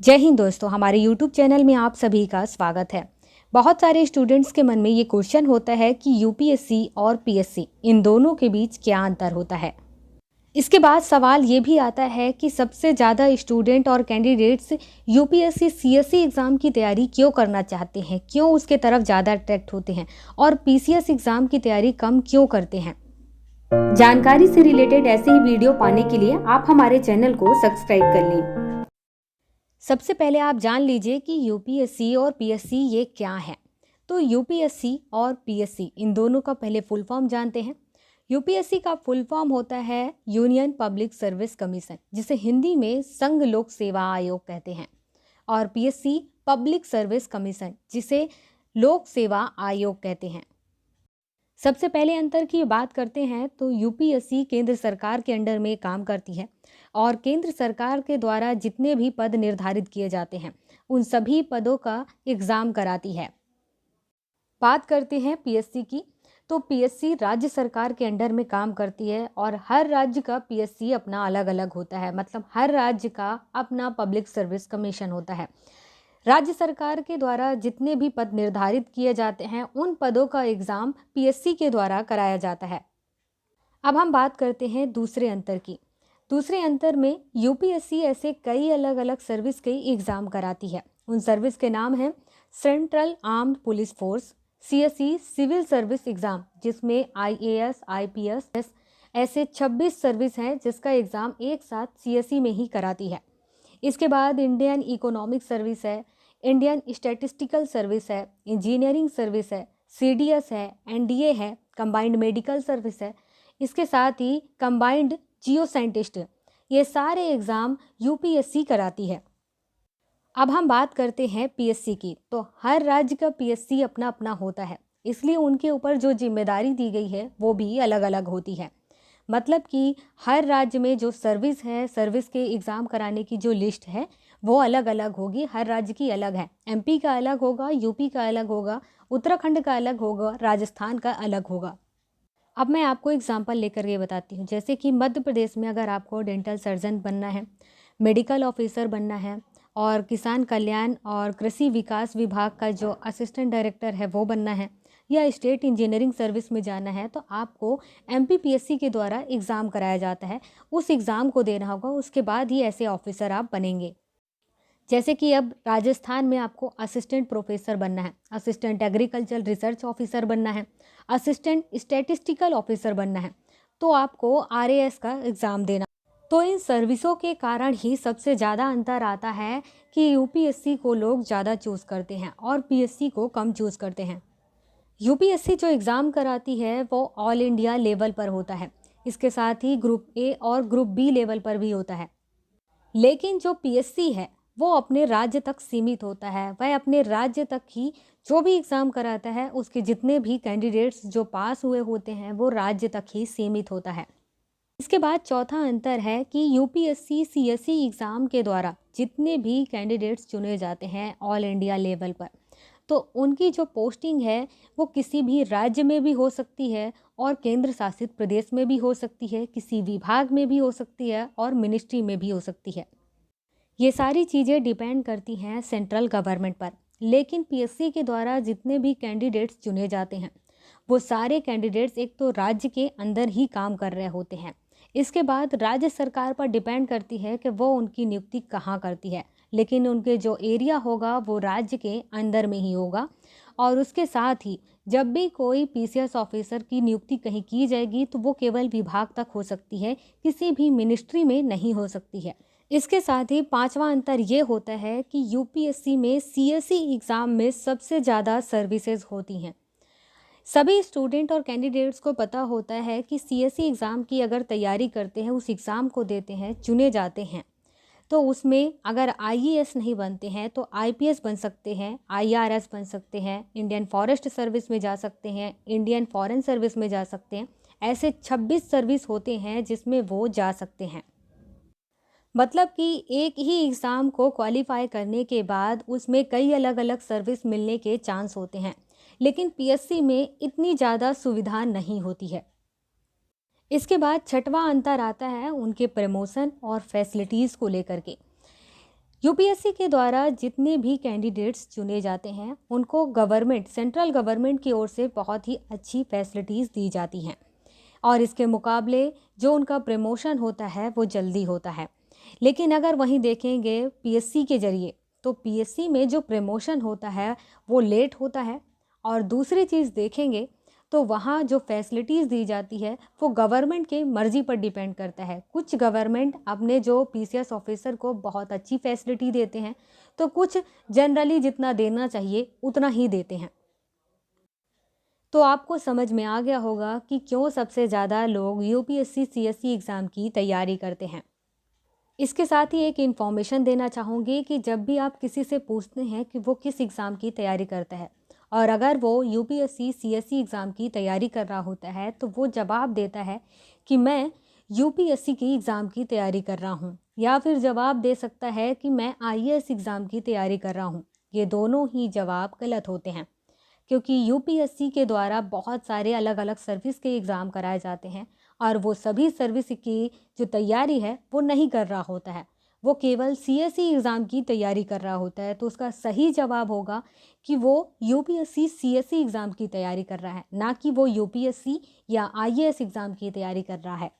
जय हिंद दोस्तों, हमारे YouTube चैनल में आप सभी का स्वागत है। बहुत सारे स्टूडेंट्स के मन में ये क्वेश्चन होता है कि यूपीएससी और पीएससी इन दोनों के बीच क्या अंतर होता है। इसके बाद सवाल ये भी आता है कि सबसे ज़्यादा स्टूडेंट और कैंडिडेट्स यूपीएससी सीएससी एग्ज़ाम की तैयारी क्यों करना चाहते हैं, क्यों उसके तरफ ज़्यादा अट्रैक्ट होते हैं और पीसीएस एग्ज़ाम की तैयारी कम क्यों करते हैं। जानकारी से रिलेटेड ऐसे ही वीडियो पाने के लिए आप हमारे चैनल को सब्सक्राइब कर लें। सबसे पहले आप जान लीजिए कि यूपीएससी और पीएससी ये क्या है। तो यूपीएससी और पीएससी इन दोनों का पहले फुल फॉर्म जानते हैं। यूपीएससी का फुल फॉर्म होता है यूनियन पब्लिक सर्विस कमीशन, जिसे हिंदी में संघ लोक सेवा आयोग कहते हैं, और पीएससी पब्लिक सर्विस कमीशन, जिसे लोक सेवा आयोग कहते हैं। सबसे पहले अंतर की बात करते हैं तो यूपीएससी केंद्र सरकार के अंडर में काम करती है और केंद्र सरकार के द्वारा जितने भी पद निर्धारित किए जाते हैं उन सभी पदों का एग्ज़ाम कराती है। बात करते हैं पीएससी की, तो पीएससी राज्य सरकार के अंडर में काम करती है और हर राज्य का पीएससी अपना अलग अलग होता है, मतलब हर राज्य का अपना पब्लिक सर्विस कमीशन होता है। राज्य सरकार के द्वारा जितने भी पद निर्धारित किए जाते हैं उन पदों का एग्ज़ाम पीएससी के द्वारा कराया जाता है। अब हम बात करते हैं दूसरे अंतर की। दूसरे अंतर में यूपीएससी ऐसे कई अलग अलग सर्विस के एग्ज़ाम कराती है। उन सर्विस के नाम हैं central armed police force, CSC civil service exam, जिसमें आईएएस, आईपीएस ऐसे 26 सर्विस हैं जिसका एग्ज़ाम एक साथ सीएससी में ही कराती है। इसके बाद इंडियन इकोनॉमिक सर्विस है, इंडियन स्टैटिस्टिकल सर्विस है, इंजीनियरिंग सर्विस है, सीडीएस है, एनडीए है, कंबाइंड मेडिकल सर्विस है, इसके साथ ही कंबाइंड जियो साइंटिस्ट। ये सारे एग्ज़ाम यूपीएससी कराती है। अब हम बात करते हैं पीएससी की, तो हर राज्य का पीएससी अपना अपना होता है, इसलिए उनके ऊपर जो जिम्मेदारी दी गई है वो भी अलग अलग होती है। मतलब कि हर राज्य में जो सर्विस है, सर्विस के एग्ज़ाम कराने की जो लिस्ट है वो अलग अलग होगी, हर राज्य की अलग है। एमपी का अलग होगा, यूपी का अलग होगा, उत्तराखंड का अलग होगा, राजस्थान का अलग होगा। अब मैं आपको एग्जांपल लेकर के बताती हूँ। जैसे कि मध्य प्रदेश में अगर आपको डेंटल सर्जन बनना है, मेडिकल ऑफिसर बनना है और किसान कल्याण और कृषि विकास विभाग का जो असिस्टेंट डायरेक्टर है वो बनना है, या स्टेट इंजीनियरिंग सर्विस में जाना है, तो आपको एमपीपीएससी के द्वारा एग्ज़ाम कराया जाता है। उस एग्ज़ाम को देना होगा, उसके बाद ही ऐसे ऑफिसर आप बनेंगे। जैसे कि अब राजस्थान में आपको असिस्टेंट प्रोफेसर बनना है, असिस्टेंट एग्रीकल्चर रिसर्च ऑफिसर बनना है, असिस्टेंट स्टैटिस्टिकल ऑफिसर बनना है, तो आपको आरएएस का एग्ज़ाम देना। तो इन सर्विसों के कारण ही सबसे ज़्यादा अंतर आता है कि यूपीएससी को लोग ज़्यादा चूज़ करते हैं और पीएससी को कम चूज़ करते हैं। यूपीएससी जो एग्ज़ाम कराती है वो ऑल इंडिया लेवल पर होता है, इसके साथ ही ग्रुप ए और ग्रुप बी लेवल पर भी होता है। लेकिन जो पीएससी है वो अपने राज्य तक सीमित होता है, वह अपने राज्य तक ही जो भी एग्ज़ाम कराता है उसके जितने भी कैंडिडेट्स जो पास हुए होते हैं वो राज्य तक ही सीमित होता है। इसके बाद चौथा अंतर है कि यूपीएससी सीएससी एग्ज़ाम के द्वारा जितने भी कैंडिडेट्स चुने जाते हैं ऑल इंडिया लेवल पर, तो उनकी जो पोस्टिंग है वो किसी भी राज्य में भी हो सकती है और केंद्र शासित प्रदेश में भी हो सकती है, किसी विभाग में भी हो सकती है और मिनिस्ट्री में भी हो सकती है। ये सारी चीज़ें डिपेंड करती हैं सेंट्रल गवर्नमेंट पर। लेकिन पीएससी के द्वारा जितने भी कैंडिडेट्स चुने जाते हैं वो सारे कैंडिडेट्स एक तो राज्य के अंदर ही काम कर रहे होते हैं। इसके बाद राज्य सरकार पर डिपेंड करती है कि वो उनकी नियुक्ति कहाँ करती है, लेकिन उनके जो एरिया होगा वो राज्य के अंदर में ही होगा। और उसके साथ ही जब भी कोई पीसीएस ऑफिसर की नियुक्ति कहीं की जाएगी तो वो केवल विभाग तक हो सकती है, किसी भी मिनिस्ट्री में नहीं हो सकती है। इसके साथ ही पांचवा अंतर ये होता है कि यूपीएससी में सीएससी एग्ज़ाम में सबसे ज़्यादा सर्विसेज होती हैं। सभी स्टूडेंट और कैंडिडेट्स को पता होता है कि सीएससी एग्ज़ाम की अगर तैयारी करते हैं, उस एग्ज़ाम को देते हैं, चुने जाते हैं, तो उसमें अगर आईएएस नहीं बनते हैं तो आईपीएस बन सकते हैं, आईआरएस बन सकते हैं, इंडियन फॉरेस्ट सर्विस में जा सकते हैं, इंडियन फॉरेन सर्विस में जा सकते हैं। ऐसे 26 सर्विस होते हैं जिसमें वो जा सकते हैं। मतलब कि एक ही एग्ज़ाम को क्वालिफाई करने के बाद उसमें कई अलग अलग सर्विस मिलने के चांस होते हैं, लेकिन पीएससी में इतनी ज़्यादा सुविधा नहीं होती है। इसके बाद छठवां अंतर आता है उनके प्रमोशन और फैसिलिटीज़ को लेकर के। यूपीएससी के द्वारा जितने भी कैंडिडेट्स चुने जाते हैं उनको गवर्नमेंट, सेंट्रल गवर्नमेंट की ओर से बहुत ही अच्छी फैसिलिटीज़ दी जाती हैं और इसके मुकाबले जो उनका प्रमोशन होता है वो जल्दी होता है। लेकिन अगर वहीं देखेंगे पीएससी के ज़रिए, तो पीएससी में जो प्रमोशन होता है वो लेट होता है। और दूसरी चीज़ देखेंगे तो वहाँ जो फैसिलिटीज़ दी जाती है वो गवर्नमेंट के मर्ज़ी पर डिपेंड करता है। कुछ गवर्नमेंट अपने जो पीसीएस ऑफिसर को बहुत अच्छी फैसिलिटी देते हैं, तो कुछ जनरली जितना देना चाहिए उतना ही देते हैं। तो आपको समझ में आ गया होगा कि क्यों सबसे ज़्यादा लोग यूपीएससी सीएससी एग्ज़ाम की तैयारी करते हैं। इसके साथ ही एक इन्फॉर्मेशन देना चाहूँगी कि जब भी आप किसी से पूछते हैं कि वो किस एग्ज़ाम की तैयारी करता है और अगर वो यूपीएससी सीएससी एग्ज़ाम की तैयारी कर रहा होता है तो वो जवाब देता है कि मैं यूपीएससी की एग्ज़ाम की तैयारी कर रहा हूँ, या फिर जवाब दे सकता है कि मैं आईएएस एग्ज़ाम की तैयारी कर रहा हूँ। ये दोनों ही जवाब गलत होते हैं, क्योंकि यूपीएससी के द्वारा बहुत सारे अलग अलग सर्विस के एग्ज़ाम कराए जाते हैं और वो सभी सर्विस की जो तैयारी है वो नहीं कर रहा होता है, वो केवल सीएससी एग्ज़ाम की तैयारी कर रहा होता है। तो उसका सही जवाब होगा कि वो यूपीएससी सीएससी एग्ज़ाम की तैयारी कर रहा है, ना कि वो यूपीएससी या आईएएस एग्ज़ाम की तैयारी कर रहा है।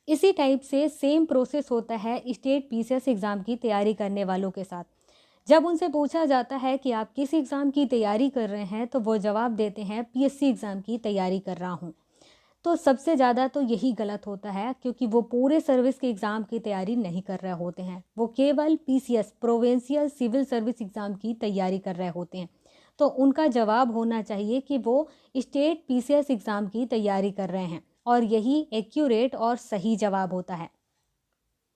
इसी टाइप से सेम प्रोसेस होता है स्टेट पीसीएस एग्ज़ाम की तैयारी करने वालों के साथ। जब उनसे पूछा जाता है कि आप किस एग्ज़ाम की तैयारी कर रहे हैं, तो वो जवाब देते हैं पीएससी एग्ज़ाम की तैयारी कर रहा हूँ। तो सबसे ज़्यादा तो यही गलत होता है, क्योंकि वो पूरे सर्विस के एग्ज़ाम की तैयारी नहीं कर रहे होते हैं, वो केवल PCS provincial civil service exam की तैयारी कर रहे होते हैं। तो उनका जवाब होना चाहिए कि वो स्टेट पीसीएस एग्ज़ाम की तैयारी कर रहे हैं, और यही एक्यूरेट और सही जवाब होता है।